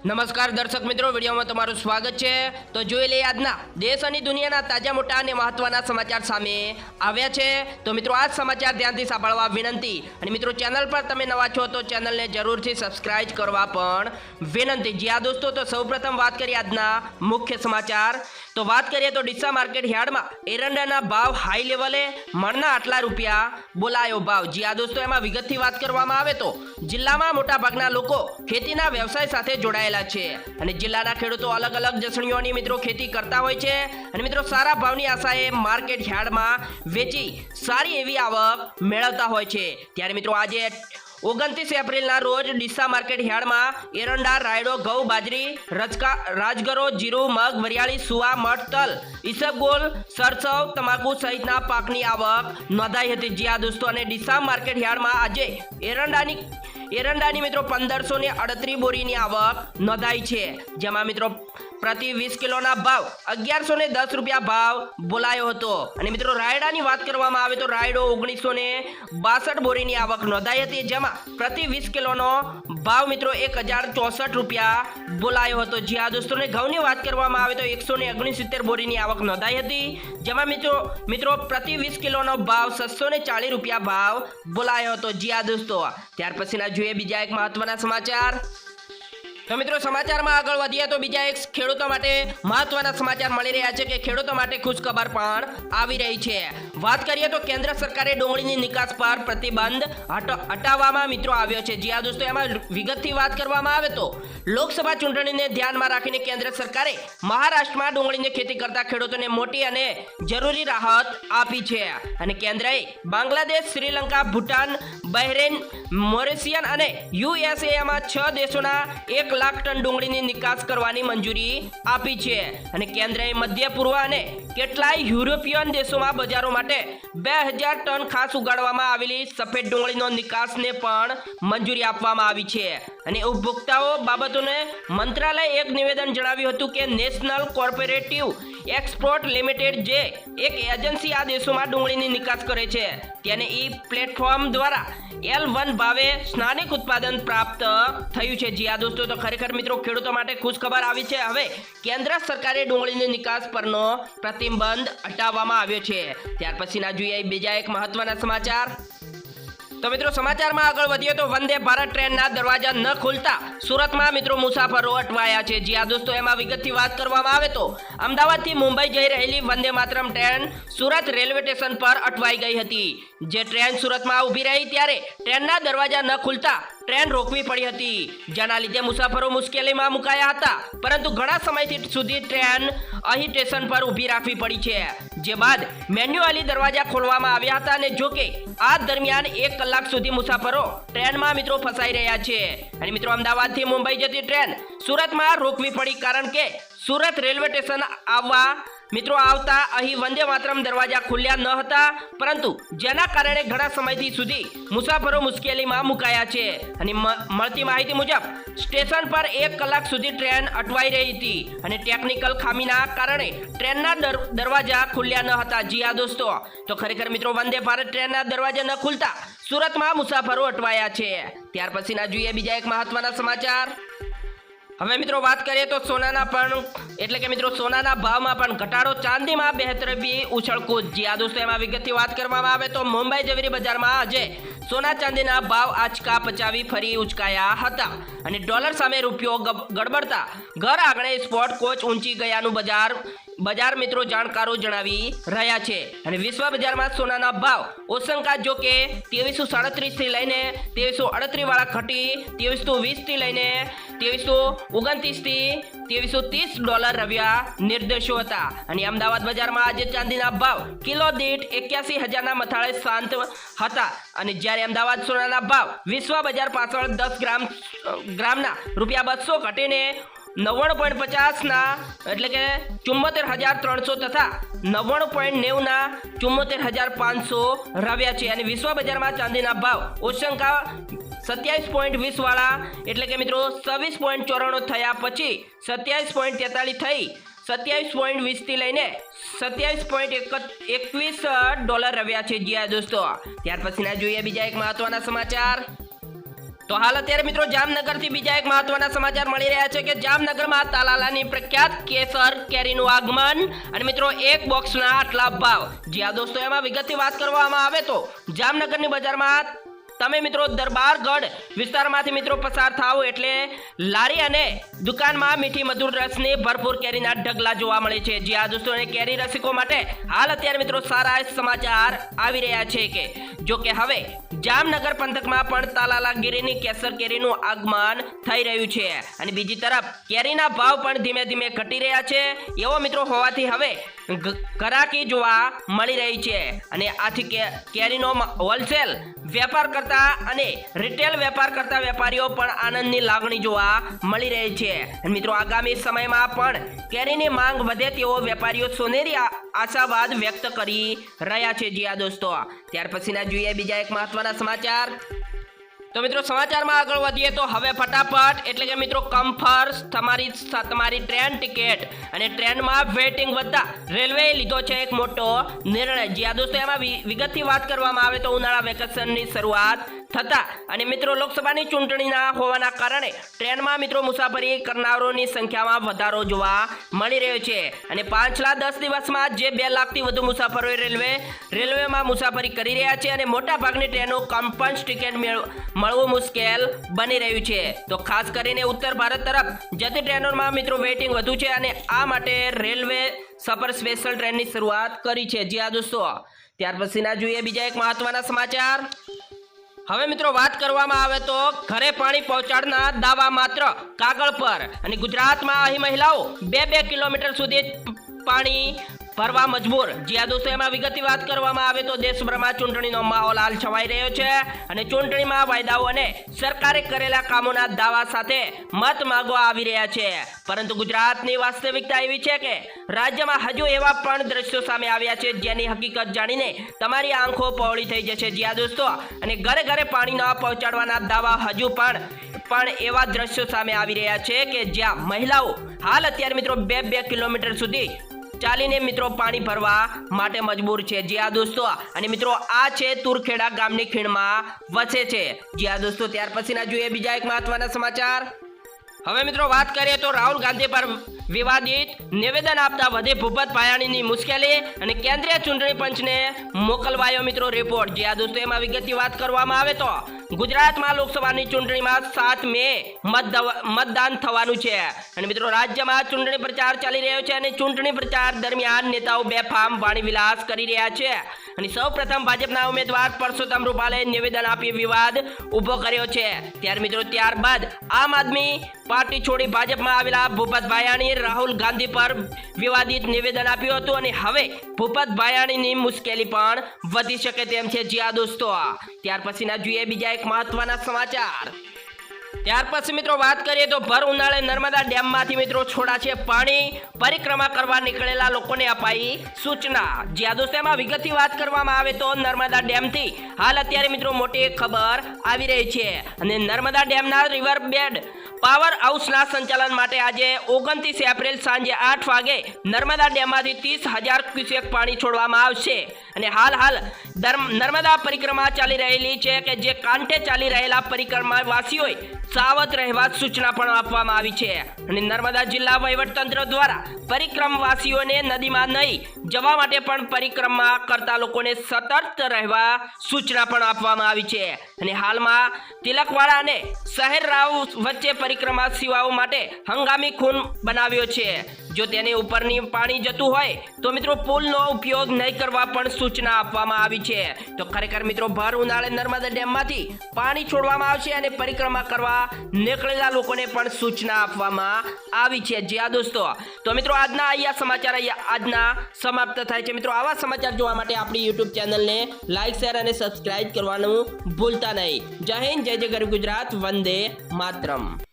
નમસ્કાર દર્શક મિત્રો, વિડીયોમાં તમારું સ્વાગત છે। તો જોઈ લઈએ આજના દેશ અને દુનિયાના તાજા મોટા અને મહત્વના સમાચાર સામે આવ્યા છે। તો મિત્રો આ સમાચાર ધ્યાનથી સાંભળવા વિનંતી, અને મિત્રો ચેનલ પર તમે નવા છો તો ચેનલને જરૂરથી સબસ્ક્રાઇબ કરવા પણ વિનંતી। જી હા દોસ્તો, તો સૌપ્રથમ વાત કરીએ આજના મુખ્ય સમાચાર। તો વાત કરીએ તો ડીસા માર્કેટ યાર્ડમાં એરંડાના ભાવ હાઈ લેવલે, મણના આટલા રૂપિયા બોલાયો ભાવ। જી હા દોસ્તો, એમાં વિગતથી વાત કરવામાં આવે તો જિલ્લામાં મોટા ભાગના લોકો ખેતીના વ્યવસાય સાથે જોડાયેલા છે, અને જિલ્લાના ખેડૂતો અલગ અલગ જસણીઓની મિત્રો ખેતી કરતા હોય છે, અને મિત્રો સારા ભાવની આશાએ માર્કેટ યાર્ડમાં વેચી સારી એવી આવક મેળવતા હોય છે। ત્યારે મિત્રો આજે 29 એપ્રિલના રોજ ડીસા માર્કેટ યાર્ડમાં એરંડા, રાયડો, ઘઉં, બાજરી, રાજગરો, જીરું, મગ, વરિયાળી, સુવા, મઠ, તલ, ઈસબગોલ, સરસવ, તમાકુ સહિતના પાકની આવક નોંધાઈ હતી। જી હા દોસ્તો, અને ડીસા માર્કેટ યાર્ડમાં આજે એરંડાની મિત્રો 1538 બોરીની આવક નોંધાઈ છે, જેમાં મિત્રો પ્રતિ 20 કિલોના ભાવ 1110 રૂપિયા ભાવ બોલાયો હતો। અને મિત્રો રાયડાની વાત કરવામાં આવે તો રાયડો 1962 બોરીની આવક નોંધાઈ હતી, જેમાં પ્રતિ 20 કિલોનો ભાવ મિત્રો 1064 રૂપિયા બોલાયો હતો। જી હા દોસ્તો, ને ઘઉંની વાત કરવામાં આવે તો 169 બોરીની આવક નોંધાઈ હતી, જેમાં મિત્રો પ્રતિ 20 કિલોનો ભાવ 640 રૂપિયા ભાવ બોલાયો હતો। જી હા દોસ્તો, ત્યાર પછીના જોઈએ બીજા એક મહત્વના સમાચાર। તો મિત્રો સમાચારમાં આગળ વધીએ તો બીજા એક ખેડૂતો માટે મહત્વના સમાચાર મળી રહ્યા છે કે ખેડૂતો માટે ખુશખબર પણ આવી રહી છે। વાત કરીએ તો કેન્દ્ર સરકારે ડુંગળીની નિકાસ પર પ્રતિબંધ હટાવવામાં મિત્રો આવ્યો છે। જી હા દોસ્તો, એમાં વિગતથી વાત કરવામાં આવે તો લોકસભા ચૂંટણીને ધ્યાનમાં રાખીને કેન્દ્ર સરકારે મહારાષ્ટ્રમાં ડુંગળીની ખેતી કરતા ખેડૂતોને મોટી અને જરૂરી રાહત આપી છે, અને કેન્દ્રએ બાંગ્લાદેશ, શ્રીલંકા, ભૂટાન, બહરેન, મોરિશિયસ અને યુએસએમાં 6 દેશોના 1 લાખ ટન ડુંગળીની નિકાસ કરવાની મંજૂરી આપી છે, અને કેન્દ્રએ મધ્ય પૂર્વ અને કેટલાય યુરોપિયન દેશોમાં બજારો માટે 2000 ટન ખાસ ઉગાડવામાં આવેલી સફેદ ડુંગળીનો નિકાસને પણ મંજૂરી આપવામાં આવી છે। અને ઉપભોક્તાઓ બાબતોને મંત્રાલયે એક નિવેદન જણાવ્યું હતું કે નેશનલ કોઓપરેટિવ એક્સપોર્ટ લિમિટેડ, જે એક એજન્સી આ દેશોમાં ડુંગળીની નિકાસ કરે છે, તેને પ્લેટફોર્મ દ્વારા L1 ભાવે સ્થાનિક ઉત્પાદન પ્રાપ્ત થયું છે। જી હા દોસ્તો, તો ખરેખર મિત્રો ખેડૂતો માટે ખુશખબર આવી છે। હવે કેન્દ્ર સરકારે ડુંગળીની નિકાસ પરનો પ્રતિબંધ હટાવવામાં આવ્યો છે। ત્યાર પછીના જોઈએ બીજા એક મહત્વના સમાચાર। તો મિત્રો સમાચારમાં આગળ વધીએ તો વંદે ભારત ટ્રેનના દરવાજા ન ખુલતા સુરતમાં મિત્રો મુસાફરો અટવાયા છે। જી હા દોસ્તો, એમાં વિગતથી વાત કરવામાં આવે તો અમદાવાદથી મુંબઈ જઈ રહેલી Vande Mataram train Surat railway station પર અટવાઈ ગઈ હતી। જે ટ્રેન સુરતમાં ઊભી રહી ત્યારે ટ્રેનના દરવાજા ન ખુલતા ટ્રેન રોકવી પડી હતી, જેના લીધે મુસાફરો મુશ્કેલીમાં મુકાયા હતા, પરંતુ ઘણા સમયથી સુધી ટ્રેન અહીં સ્ટેશન પર ઊભી રાખવી પડી છે। જે બાદ મેન્યુઅલી દરવાજા ખોલવામાં આવ્યા હતા, અને જોકે આ દરમિયાન 1 કલાક સુધી મુસાફરો ટ્રેનમાં મિત્રો ફસાઈ રહ્યા છે। અને મિત્રો અમદાવાદથી મુંબઈ જતી ટ્રેન સુરતમાં રોકવી પડી, કારણ કે સુરત રેલવે સ્ટેશન આવતા અહીં વંદે માતરમ દરવાજા ખુલ્યા ન હતા, પરંતુ જેના કારણે ઘણા સમયથી સુધી મુસાફરો મુશ્કેલીમાં મુકાયા છે। અને મળતી માહિતી મુજબ સ્ટેશન પર 1 કલાક સુધી ટ્રેન અટવાઈ રહી હતી, અને ટેકનિકલ ખામીના કારણે ટ્રેનના દરવાજા ખુલ્યા ન હતા। જી હા દોસ્તો, તો ખરેખર મિત્રો વંદે ભારત ટ્રેનના દરવાજા ન ખુલતા સુરતમાં મુસાફરો અટવાયા છે। ત્યાર પછીના જોઈએ બીજા એક મહત્વના સમાચાર। હવે મિત્રો વાત કરીએ તો સોનાના ભાવમાં પણ ઘટાડો, ચાંદીમાં બેહતરબી ઉછળકૂદ। જી હા દોસ્તો, એમાં વિગતથી વાત કરવામાં આવે તો મુંબઈ જેવી બજારમાં આજે સોના ચાંદીના ભાવ આંચકા પચાવી ફરી ઉચકાયા હતા, અને ડોલર સામે રૂપિયો ગડબડતા ઘર આંગણે સ્પોટ કોચ ઊંચી ગયાનું બજાર મિત્રો જાણકારો જણાવી રહ્યા છે। અને વિશ્વ બજારમાં સોનાના ભાવ ઓશંકા જો કે 2337 થી લઈને 2338 વાળા ઘટી 2320 થી લઈને 2329 થી 2330 ડોલર રહ્યા નિર્દેશો હતા। અને અમદાવાદ બજારમાં આજે ચાંદીના ભાવ કિલો દીઠ 81,000ના મથાળે શાંત હતા, અને જ્યારે અમદાવાદ સોનાના ભાવ વિશ્વ બજાર પાછળ 10 ગ્રામના ₹200 ઘટીને 99.50ના એટલે કે 74,300 તથા 99.90ના 74,500 રહ્યા છે। અને વિશ્વ બજારમાં ચાંદીના ભાવ ઓશંકા 27.20 વાળા એટલે કે મિત્રો 26.94 થયા પછી 27.43 થઈ 27.20 થી લઈને 27.21 ડોલર રહ્યા છે। જી હા દોસ્તો, ત્યાર પછીના જોઈએ બીજા એક મહત્વના સમાચાર। તો હાલ અત્યારે મિત્રો જામનગરથી બીજા એક મહત્વના સમાચાર મળી રહ્યા છે કે જામનગરમાં તાલાલાની પ્રખ્યાત કેસર કેરીનું આગમન અને મિત્રો એક બોક્સના આટલા ભાવ. જી હા દોસ્તો, એમાં વિગતથી વાત કરવામાં આવે તો જામનગરની બજારમાં તમે મિત્રો દરબારગઢ વિસ્તારમાંથી મિત્રો પસાર થાઓ એટલે લારી અને દુકાનમાં મીઠી મધુર રસની ભરપૂર કેરીના ઢગલા જોવા મળે છે. જી હા દોસ્તો, અને કેરી રસિકો માટે હાલ અત્યારે મિત્રો સારા સમાચાર આવી રહ્યા છે કે જો કે હવે જામનગર પંથકમાં પણ તાલાલાગીરીની કેસર કેરીનું આગમન થઈ રહ્યું છે અને બીજી તરફ કેરીના ભાવ પણ ધીમે ધીમે ઘટી રહ્યા છે. એવો મિત્રો હોવાથી હવે ઘરાકી જોવા મળી રહી છે અને આથી કેરીનો હોલસેલ વેપાર કરતા અને રિટેલ વેપાર કરતા વેપારીઓ પણ આનંદની લાગણી જોવા મળી રહી છે. મિત્રો આગામી સમયમાં પણ કેરીની માંગ વધે તેવો વેપારીઓ સોનેરી આશાવાદ વ્યક્ત કરી રહ્યા છે. જી હા દોસ્તો, ત્યાર પછીના જોઈએ બીજા એક મહત્વના સમાચાર. તો મિત્રો સમાચારમાં આગળ વધીએ તો હવે ફટાફટ એટલે કે મિત્રો કમ્ફર્સ તમારી ટ્રેન ટિકિટ અને ટ્રેનમાં વેઇટિંગ વધતા રેલવેએ લીધો છે એક મોટો નિર્ણય. જી હા દોસ્તો, એમાં વિગતથી વાત કરવામાં આવે તો ઉનાળા વેકેશનની શરૂઆત થતા અને મિત્રો લોકસભાની ચૂંટણીના હોવાના કારણે ટ્રેનમાં મિત્રો મુસાફરી કરનારોની સંખ્યામાં વધારો જોવા મળી રહ્યો છે અને પાછલા 10 દિવસમાં જે 2 લાખથી વધુ મુસાફરોએ રેલવેમાં મુસાફરી કરી રહ્યા છે અને મોટા ભાગની ટ્રેનો કમ્ફર્સ ટિકિટ મળવું મુશ્કેલ બની રહ્યું છે. તો ખાસ કરીને ઉત્તર ભારત તરફ જતી ટ્રેનોમાં મિત્રો વેઇટિંગ વધુ છે અને આ માટે રેલવે સફર સ્પેશિયલ ટ્રેનની શરૂઆત કરી છે. જી હા દોસ્તો, ત્યાર પછીના જોઈએ બીજા એક મહત્વના સમાચાર. હવે મિત્રો વાત કરવામાં આવે તો ઘરે પાણી પહોંચાડના દાવા માત્ર કાગળ પર અને ગુજરાતમાં અહીં મહિલાઓ 2 કિલોમીટર સુધી પાણી ભરવા મજબૂર. જી હા દોસ્તો, એમાં વિગતની વાત કરવામાં આવે તો દેશભરમાં ચૂંટણીનો માહોલ હાલ છવાઈ રહ્યો છે અને ચૂંટણીમાં વાયદાઓ અને સરકારે કરેલા કામોના દાવા સાથે મત માંગવા આવી રહ્યા છે. પરંતુ ગુજરાતની વાસ્તવિકતા એવી છે કે રાજ્યમાં હજુ એવા પણ દ્રશ્યો સામે આવ્યા છે જેની હકીકત જાણીને તમારી આંખો પહોળી થઈ જશે. જી હા દોસ્તો, અને ઘરે ઘરે પાણી ન પહોંચાડવાના દાવા હજુ પણ એવા દ્રશ્યો સામે આવી રહ્યા છે કે જ્યાં મહિલાઓ હાલ અત્યારે મિત્રો 2 કિલોમીટર સુધી ચાલીને મિત્રો પાણી ભરવા માટે મજબૂર છે. જી હા દોસ્તો, અને મિત્રો આ છે તુરખેડા ગામની ખીણમાં વસે છે. જી હા દોસ્તો, ત્યાર પછીના જોઈએ બીજા એક મહત્વના સમાચાર. હવે મિત્રો વાત કરીએ તો રાહુલ ગાંધી પર વિવાદિત નિવેદન આપતા વધે ભૂપત ભાયાણીની મુશ્કેલી અને કેન્દ્રીય ચૂંટણી પંચને મોકલવાયો મિત્રો રિપોર્ટ. જી હા દોસ્તો, એમાં વિગતની વાત કરવામાં આવે તો ગુજરાતમાં લોકસભાની ચૂંટણીમાં 7 મે મતદાન થવાનું છે અને મિત્રો રાજ્યમાં ચૂંટણી પ્રચાર ચાલી રહ્યો છે અને ચૂંટણી પ્રચાર દરમિયાન નેતાઓ બેફામ વાણીવિલાસ કરી રહ્યા છે અને સૌ પ્રથમ ભાજપના ઉમેદવાર પરસોત્તમ રૂપાલે નિવેદન આપી વિવાદ ઊભો કર્યો છે. ત્યારે મિત્રો ત્યારબાદ આમ આદમી પાર્ટી છોડી ભાજપમાં આવેલા ભૂપત ભાયાણી રાહુલ ગાંધી પર વિવાદિત નિવેદન આપ્યું હતું અને હવે ભૂપત ભાયાણીની મુશ્કેલી પણ વધી શકે તેમ છે. જી હા દોસ્તો, ત્યાર પછીના જોઈએ બીજા એક મહત્વના સમાચાર. ત્યાર પછી મિત્રો વાત કરીએ તો ભર ઉનાળે નર્મદા ડેમમાંથી મિત્રો છોડાશે પાણી, પરિક્રમા કરવા નીકળેલા લોકોને અપાઈ સૂચના. જી હા દોસ્તો, એમાં વિગતથી વાત કરવામાં આવે તો નર્મદા ડેમથી હાલ અત્યારે મિત્રો મોટી ખબર આવી રહી છે અને નર્મદા ડેમના રિવર બેડ પાવર હાઉસના સંચાલન માટે આજે 29 એપ્રિલ સાંજે 8 વાગે નર્મદા ડેમમાંથી 30,000 ક્યુસેક પાણી છોડવામાં આવશે અને હાલ નર્મદા પરિક્રમા ચાલી રહેલી છે કે જે કાંઠે ચાલી રહેલા પરિક્રમાવાસીઓએ સાવધ રહેવા સૂચના પણ આપવામાં આવી છે અને નર્મદા જિલ્લા વહીવટતંત્ર દ્વારા પરિક્રમવાસીઓને નદીમાં નહીં જવા માટે પણ પરિક્રમા કરતા લોકોને સતર્ક રહેવા સૂચના પણ આપવામાં આવી છે અને હાલમાં તિલકવાડા અને શહેર રાવ વચ્ચે પરિક્રમા સેવાઓ માટે હંગામી ખૂન બનાવ્યો છે. જો તેની ઉપરની પાણી જતું હોય તો મિત્રો પુલનો ઉપયોગ નહીં કરવા પણ સૂચના આપવામાં આવી છે. તો ખરેખર મિત્રો ભર ઉનાળે નર્મદા ડેમમાંથી પાણી છોડવામાં આવશે અને પરિક્રમા કરવા નીકળેલા લોકોને પણ સૂચના આપવામાં આવી છે. જી હા દોસ્તો, તો મિત્રો આજના સમાચાર આજના સમાપ્ત થાય છે. મિત્રો આવા સમાચાર જોવા માટે આપણી YouTube ચેનલને લાઈક, શેર અને સબસ્ક્રાઇબ કરવાનું ભૂલતા નહીં. જય હિન્દ, જય જય ગરવી ગુજરાત, વંદે માતરમ.